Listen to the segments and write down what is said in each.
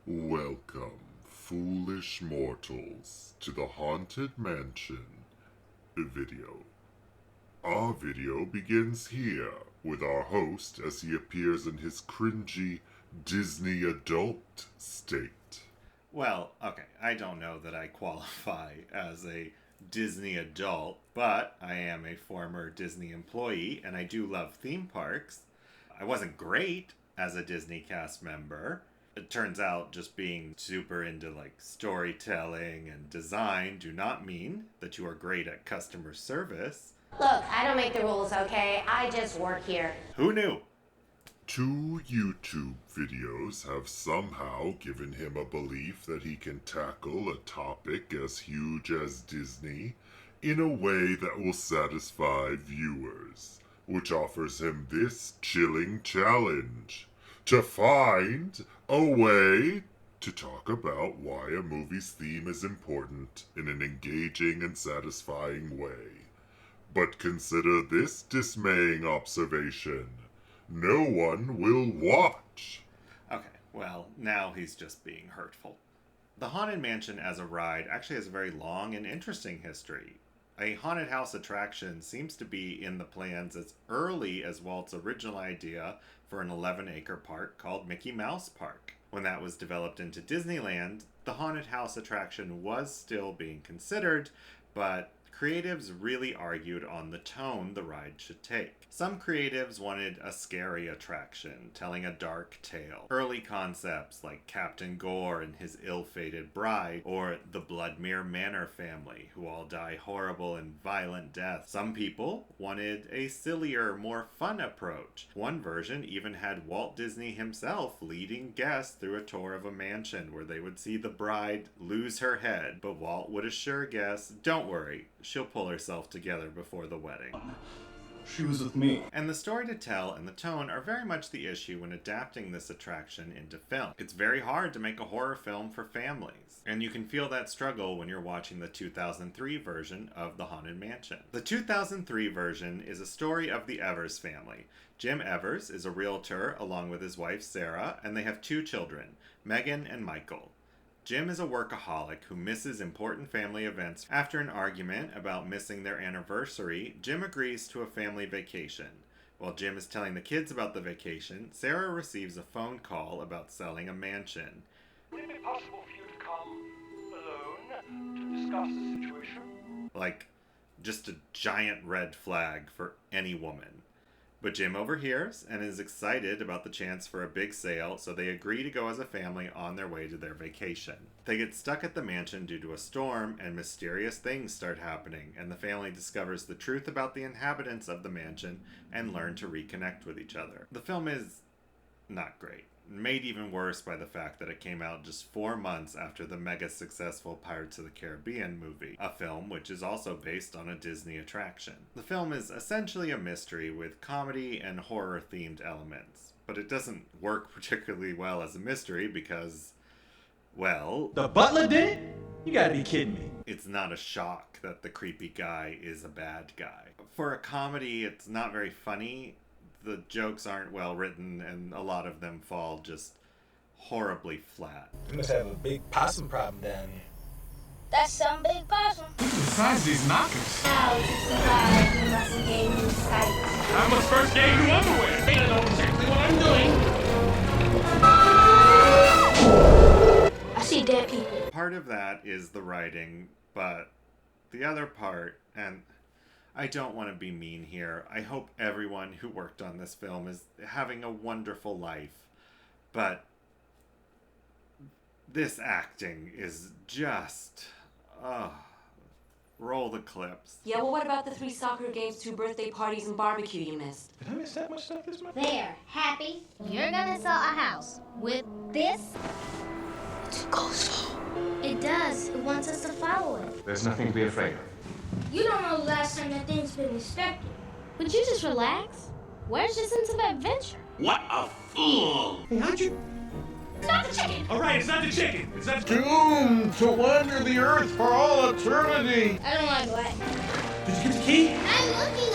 Welcome, foolish mortals, to the Haunted Mansion video. Our video begins here with our host as he appears in his cringy Disney adult state. Well, okay, I don't know that I qualify as a Disney adult, but I am a former Disney employee and I do love theme parks. I wasn't great as a Disney cast member. It turns out just being super into storytelling and design do not mean that you are great at customer service. Look, I don't make the rules, okay? I just work here. Who knew? 2 YouTube videos have somehow given him a belief that he can tackle a topic as huge as Disney in a way that will satisfy viewers, which offers him this chilling challenge: to find a way to talk about why a movie's theme is important in an engaging and satisfying way. But consider this dismaying observation: no one will watch. Okay, well, now he's just being hurtful. The Haunted Mansion as a ride actually has a very long and interesting history. A haunted house attraction seems to be in the plans as early as Walt's original idea for an 11-acre park called Mickey Mouse Park. When that was developed into Disneyland, the haunted house attraction was still being considered, but creatives really argued on the tone the ride should take. Some creatives wanted a scary attraction, telling a dark tale. Early concepts like Captain Gore and his ill-fated bride, or the Bloodmere Manor family, who all die horrible and violent deaths. Some people wanted a sillier, more fun approach. One version even had Walt Disney himself leading guests through a tour of a mansion where they would see the bride lose her head, but Walt would assure guests, "Don't worry, she'll pull herself together before the wedding." She was with me. And the story to tell and the tone are very much the issue when adapting this attraction into film. It's very hard to make a horror film for families, and you can feel that struggle when you're watching the 2003 version of The Haunted Mansion. The 2003 version is a story of the Evers family. Jim Evers is a realtor along with his wife Sarah, and they have 2 children, Megan and Michael. Jim is a workaholic who misses important family events. After an argument about missing their anniversary, Jim agrees to a family vacation. While Jim is telling the kids about the vacation, Sarah receives a phone call about selling a mansion. Would it be possible for you to come alone to discuss the situation? Like, just a giant red flag for any woman. But Jim overhears and is excited about the chance for a big sale, so they agree to go as a family on their way to their vacation. They get stuck at the mansion due to a storm, and mysterious things start happening, and the family discovers the truth about the inhabitants of the mansion and learn to reconnect with each other. The film is not great. Made even worse by the fact that it came out just 4 months after the mega successful Pirates of the Caribbean movie, a film which is also based on a Disney attraction. The film is essentially a mystery with comedy and horror themed elements, but it doesn't work particularly well as a mystery because, well, The butler did it? You gotta be kidding me. it's not a shock that the creepy guy is a bad guy. For a comedy, it's not very funny. The jokes aren't well written, and a lot of them fall just horribly flat. You must have a big possum problem down here. That's some big possum. Besides these knockers, How to survive, you must gain new sight. I must first gain new underwear. They don't know exactly what I'm doing. I see dead people. Part of that is the writing, but the other part, and I don't want to be mean here, I hope everyone who worked on this film is having a wonderful life, but this acting is just, roll the clips. Yeah, well, what about the 3 soccer games, 2 birthday parties, and barbecue you missed? Did I miss that much stuff this month? There, Happy, you're gonna sell a house. With this, It's a ghost. it does. It wants us to follow it. There's nothing to be afraid of. You don't know the last time that thing's been inspected. Would you just relax? Where's your sense of adventure? What a fool! Hey, how'd you... It's not the chicken. All right, it's not the chicken. It's not... Doomed to wander the earth for all eternity! I don't like what. Did you get the key? I'm looking.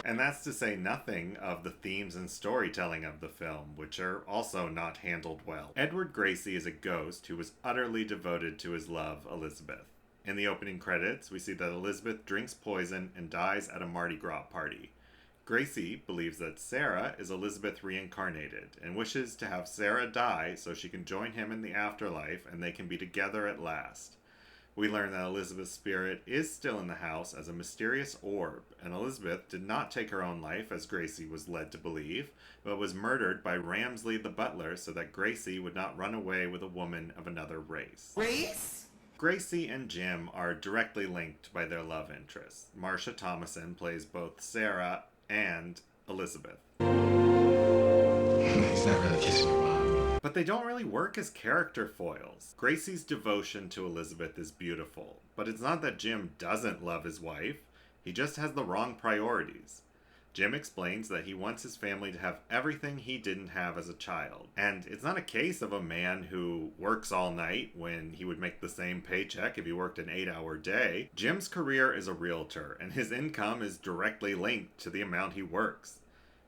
And that's to say nothing of the themes and storytelling of the film, which are also not handled well. Edward Gracie is a ghost who was utterly devoted to his love, Elizabeth. In the opening credits, we see that Elizabeth drinks poison and dies at a Mardi Gras party. Gracie believes that Sarah is Elizabeth reincarnated and wishes to have Sarah die so she can join him in the afterlife and they can be together at last. We learn that Elizabeth's spirit is still in the house as a mysterious orb, and Elizabeth did not take her own life as Gracie was led to believe, but was murdered by Ramsley the butler so that Gracie would not run away with a woman of another race. Race? Gracie and Jim are directly linked by their love interests. Marcia Thomason plays both Sarah and Elizabeth. He's not really kissing your mom. But they don't really work as character foils. Gracie's devotion to Elizabeth is beautiful, but it's not that Jim doesn't love his wife, he just has the wrong priorities. Jim explains that he wants his family to have everything he didn't have as a child. And it's not a case of a man who works all night when he would make the same paycheck if he worked an 8-hour day. Jim's career is a realtor, and his income is directly linked to the amount he works.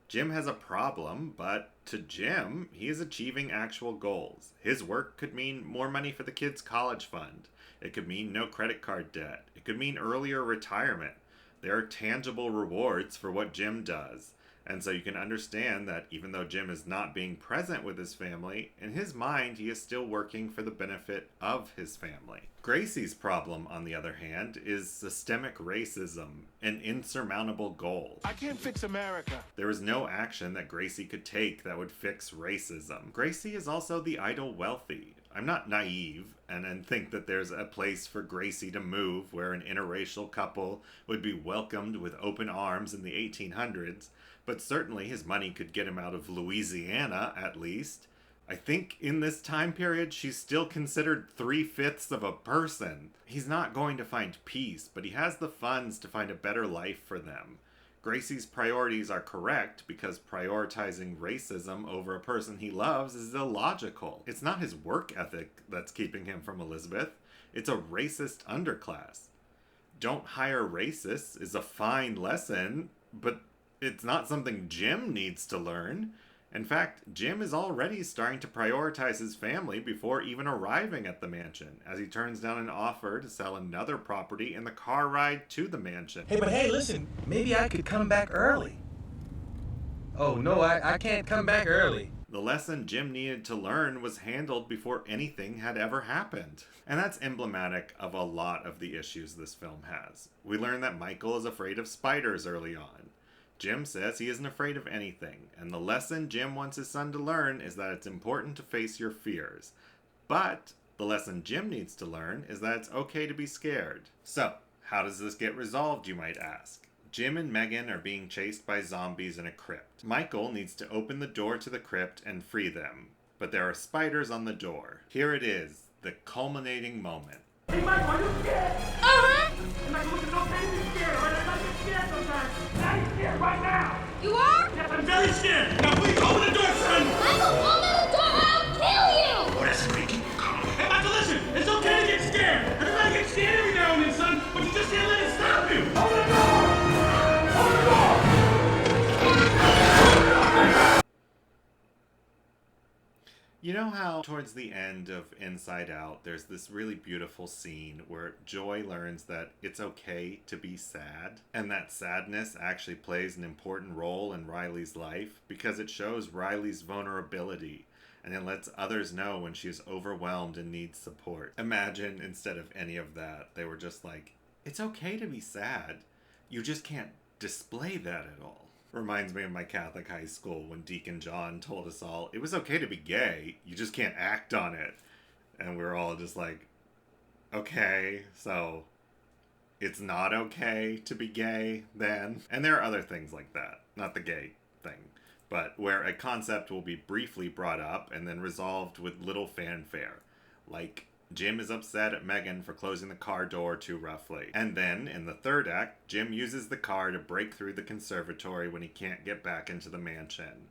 Jim has a problem, but to Jim, he is achieving actual goals. His work could mean more money for the kids' college fund. It could mean no credit card debt. It could mean earlier retirement. There are tangible rewards for what Jim does, and so you can understand that even though Jim is not being present with his family, in his mind he is still working for the benefit of his family. Gracie's problem, on the other hand, is systemic racism, an insurmountable goal. I can't fix America. There is no action that Gracie could take that would fix racism. Gracie is also the idle wealthy. I'm not naive and think that there's a place for Gracie to move where an interracial couple would be welcomed with open arms in the 1800s, but certainly his money could get him out of Louisiana, at least. I think in this time period, she's still considered 3/5 of a person. He's not going to find peace, but he has the funds to find a better life for them. Gracie's priorities are correct because prioritizing racism over a person he loves is illogical. It's not his work ethic that's keeping him from Elizabeth. It's a racist underclass. Don't hire racists is a fine lesson, but it's not something Jim needs to learn. In fact, Jim is already starting to prioritize his family before even arriving at the mansion, as he turns down an offer to sell another property in the car ride to the mansion. Hey, listen, maybe I could come back early. Oh, no, I can't come back early. The lesson Jim needed to learn was handled before anything had ever happened. And that's emblematic of a lot of the issues this film has. We learn that Michael is afraid of spiders early on. Jim says he isn't afraid of anything, and the lesson Jim wants his son to learn is that it's important to face your fears. But the lesson Jim needs to learn is that it's okay to be scared. So, how does this get resolved, you might ask? Jim and Megan are being chased by zombies in a crypt. Michael needs to open the door to the crypt and free them, but there are spiders on the door. Here it is, the culminating moment. Hey, Michael, are you scared? Uh-huh. Hey, Michael, look, don't make me scared, all right? I get scared sometimes. Now you're scared right now. You are? Yes, I'm very scared. Now, please, open the door, son. Michael, open the door or I'll kill you! Oh, that's making you calm. Hey, Michael, listen. It's okay to get scared. Everybody gets scared every now and then, son, but you just can't let it stop you. Open the door. Open the door. You know how towards the end of Inside Out, there's this really beautiful scene where Joy learns that it's okay to be sad, and that sadness actually plays an important role in Riley's life because it shows Riley's vulnerability, and it lets others know when she's overwhelmed and needs support. Imagine instead of any of that, they were just like, it's okay to be sad, you just can't display that at all. Reminds me of my Catholic high school when Deacon John told us all, it was okay to be gay, you just can't act on it. And we were all just like, okay, so it's not okay to be gay then? And there are other things like that, not the gay thing, but where a concept will be briefly brought up and then resolved with little fanfare. Like, Jim is upset at Megan for closing the car door too roughly. And then, in the third act, Jim uses the car to break through the conservatory when he can't get back into the mansion.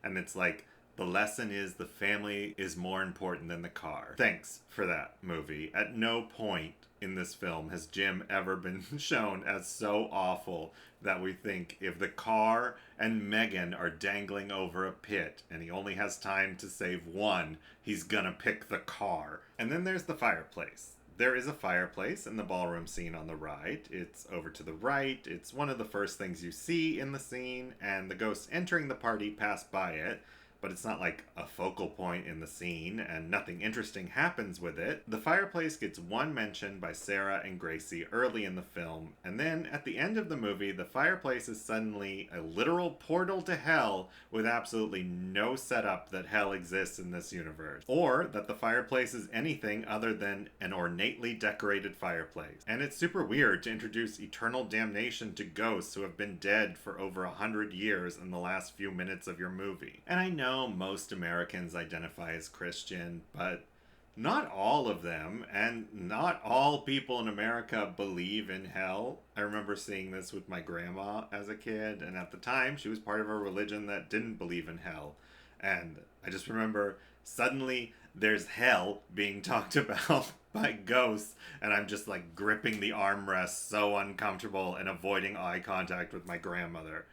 And it's like, The lesson is the family is more important than the car. Thanks for that, movie. At no point in this film has Jim ever been shown as so awful that we think if the car and Megan are dangling over a pit and he only has time to save one, he's gonna pick the car. And then there's the fireplace. There is a fireplace in the ballroom scene on the right. It's over to the right. It's one of the first things you see in the scene, and the ghosts entering the party pass by it, but it's not like a focal point in the scene, and nothing interesting happens with it. The fireplace gets one mention by Sarah and Gracie early in the film, and then at the end of the movie, the fireplace is suddenly a literal portal to hell with absolutely no setup that hell exists in this universe, or that the fireplace is anything other than an ornately decorated fireplace. And it's super weird to introduce eternal damnation to ghosts who have been dead for over 100 years in the last few minutes of your movie. And I know most Americans identify as Christian, but not all of them, and not all people in America believe in hell. I remember seeing this with my grandma as a kid, and at the time she was part of a religion that didn't believe in hell. And I just remember suddenly there's hell being talked about by ghosts, and I'm just like gripping the armrest, so uncomfortable, and avoiding eye contact with my grandmother.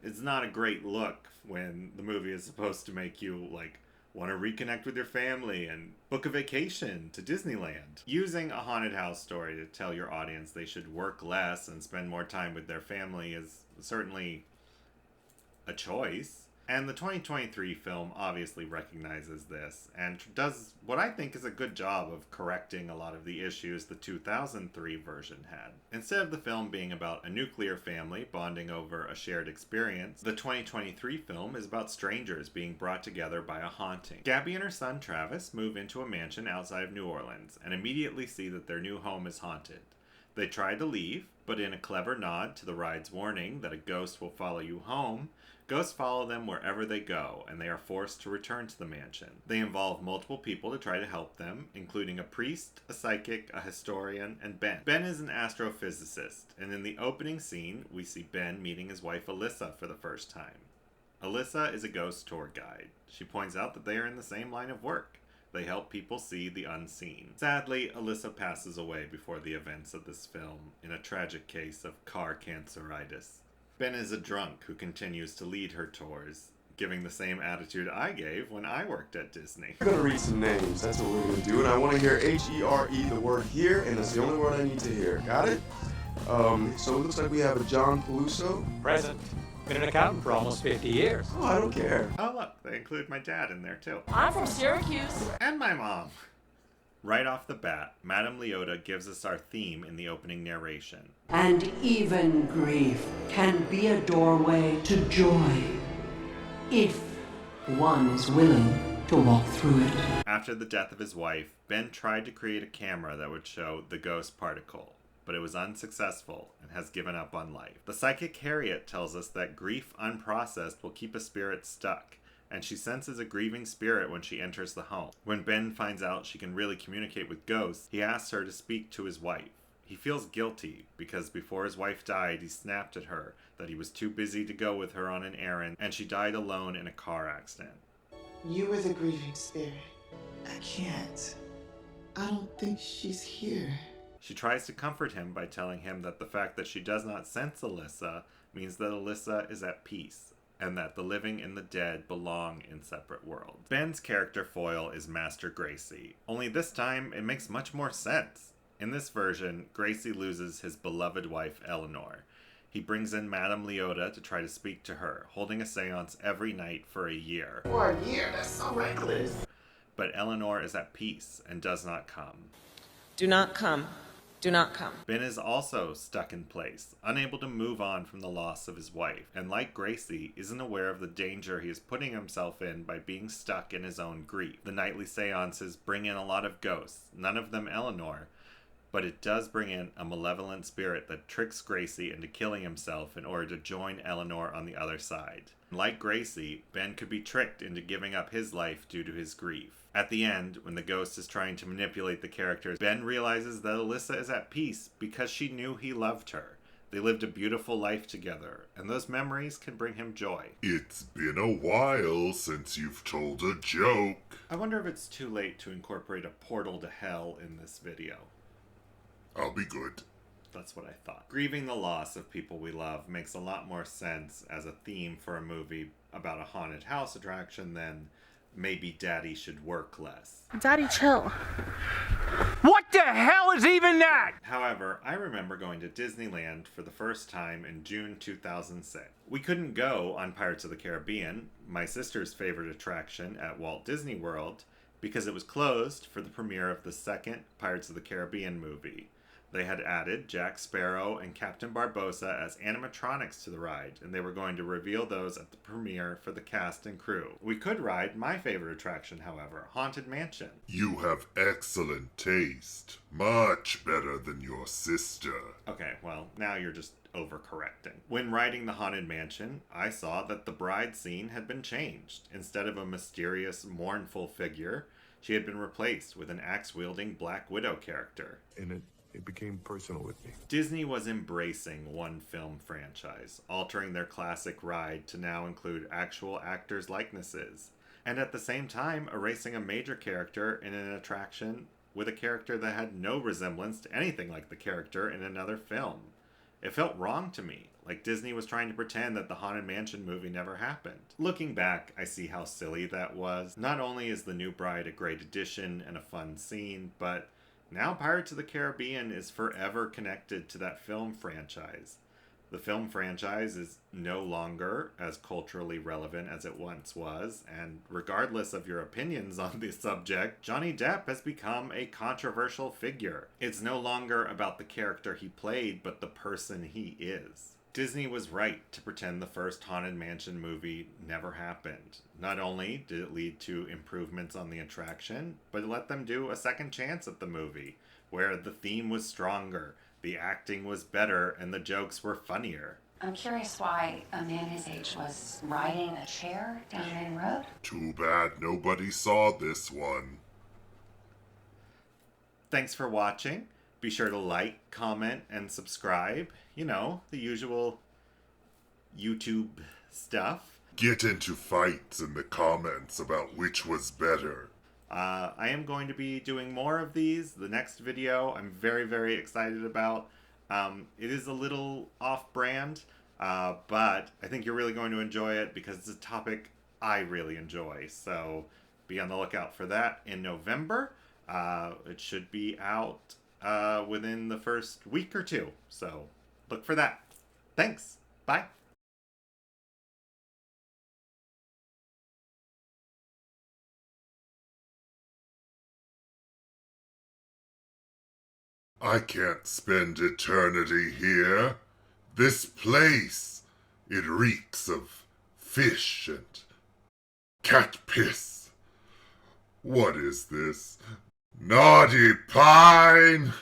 It's not a great look when the movie is supposed to make you, like, want to reconnect with your family and book a vacation to Disneyland. Using a haunted house story to tell your audience they should work less and spend more time with their family is certainly a choice. And the 2023 film obviously recognizes this and does what I think is a good job of correcting a lot of the issues the 2003 version had. Instead of the film being about a nuclear family bonding over a shared experience, the 2023 film is about strangers being brought together by a haunting. Gabby and her son Travis move into a mansion outside of New Orleans and immediately see that their new home is haunted. They try to leave, but in a clever nod to the ride's warning that a ghost will follow you home, ghosts follow them wherever they go, and they are forced to return to the mansion. They involve multiple people to try to help them, including a priest, a psychic, a historian, and Ben. Ben is an astrophysicist, and in the opening scene, we see Ben meeting his wife Alyssa for the first time. Alyssa is a ghost tour guide. She points out that they are in the same line of work. They help people see the unseen. Sadly, Alyssa passes away before the events of this film in a tragic case of car canceritis. Ben is a drunk who continues to lead her tours, giving the same attitude I gave when I worked at Disney. I'm gonna read some names, that's what we're gonna do, and I wanna hear H-E-R-E, the word here, and that's the only word I need to hear. Got it? So it looks like we have a John Peluso. Present. Been an accountant for almost 50 years. Oh, I don't care. Oh look, they include my dad in there too. I'm from Syracuse. And my mom. Right off the bat, Madame Leota gives us our theme in the opening narration. And even grief can be a doorway to joy, if one is willing to walk through it. After the death of his wife, Ben tried to create a camera that would show the ghost particle, but it was unsuccessful and has given up on life. The psychic Harriet tells us that grief unprocessed will keep a spirit stuck, and she senses a grieving spirit when she enters the home. When Ben finds out she can really communicate with ghosts, he asks her to speak to his wife. He feels guilty because before his wife died, he snapped at her that he was too busy to go with her on an errand, and she died alone in a car accident. You were the grieving spirit. I can't. I don't think she's here. She tries to comfort him by telling him that the fact that she does not sense Alyssa means that Alyssa is at peace, and that the living and the dead belong in separate worlds. Ben's character foil is Master Gracie, only this time it makes much more sense. In this version, Gracie loses his beloved wife Eleanor. He brings in Madame Leota to try to speak to her, holding a seance every night for a year. For a year? That's so reckless. But Eleanor is at peace and does not come. Do not come. Do not come. Ben is also stuck in place, unable to move on from the loss of his wife, and like Gracie, isn't aware of the danger he is putting himself in by being stuck in his own grief. The nightly seances bring in a lot of ghosts, none of them Eleanor, but it does bring in a malevolent spirit that tricks Gracie into killing himself in order to join Eleanor on the other side. Like Gracie, Ben could be tricked into giving up his life due to his grief. At the end, when the ghost is trying to manipulate the characters, Ben realizes that Alyssa is at peace because she knew he loved her. They lived a beautiful life together, and those memories can bring him joy. It's been a while since you've told a joke. I wonder if it's too late to incorporate a portal to hell in this video. I'll be good. That's what I thought. Grieving the loss of people we love makes a lot more sense as a theme for a movie about a haunted house attraction than maybe Daddy should work less. Daddy, chill. What the hell is even that? However, I remember going to Disneyland for the first time in June 2006. We couldn't go on Pirates of the Caribbean, my sister's favorite attraction at Walt Disney World, because it was closed for the premiere of the second Pirates of the Caribbean movie. They had added Jack Sparrow and Captain Barbossa as animatronics to the ride, and they were going to reveal those at the premiere for the cast and crew. We could ride my favorite attraction, however, Haunted Mansion. You have excellent taste. Much better than your sister. Okay, well, now you're just overcorrecting. When riding the Haunted Mansion, I saw that the bride scene had been changed. Instead of a mysterious, mournful figure, she had been replaced with an axe-wielding Black Widow character. And it became personal with me. Disney was embracing one film franchise, altering their classic ride to now include actual actors' likenesses, and at the same time erasing a major character in an attraction with a character that had no resemblance to anything like the character in another film. It felt wrong to me, like Disney was trying to pretend that the Haunted Mansion movie never happened. Looking back, I see how silly that was. Not only is The New Bride a great addition and a fun scene, but now Pirates of the Caribbean is forever connected to that film franchise. The film franchise is no longer as culturally relevant as it once was, and regardless of your opinions on the subject, Johnny Depp has become a controversial figure. It's no longer about the character he played, but the person he is. Disney was right to pretend the first Haunted Mansion movie never happened. Not only did it lead to improvements on the attraction, but it let them do a second chance at the movie, where the theme was stronger, the acting was better, and the jokes were funnier. I'm curious why a man his age was riding a chair down Main Road. Too bad nobody saw this one. Thanks for watching. Be sure to like, comment, and subscribe. You know, the usual YouTube stuff. Get into fights in the comments about which was better. I am going to be doing more of these. The next video I'm very, very excited about. It is a little off-brand, but I think you're really going to enjoy it because it's a topic I really enjoy. So be on the lookout for that in November. It should be out within the first week or two. So look for that. Thanks. Bye. I can't spend eternity here. This place, it reeks of fish and cat piss. What is this? Naughty Pine!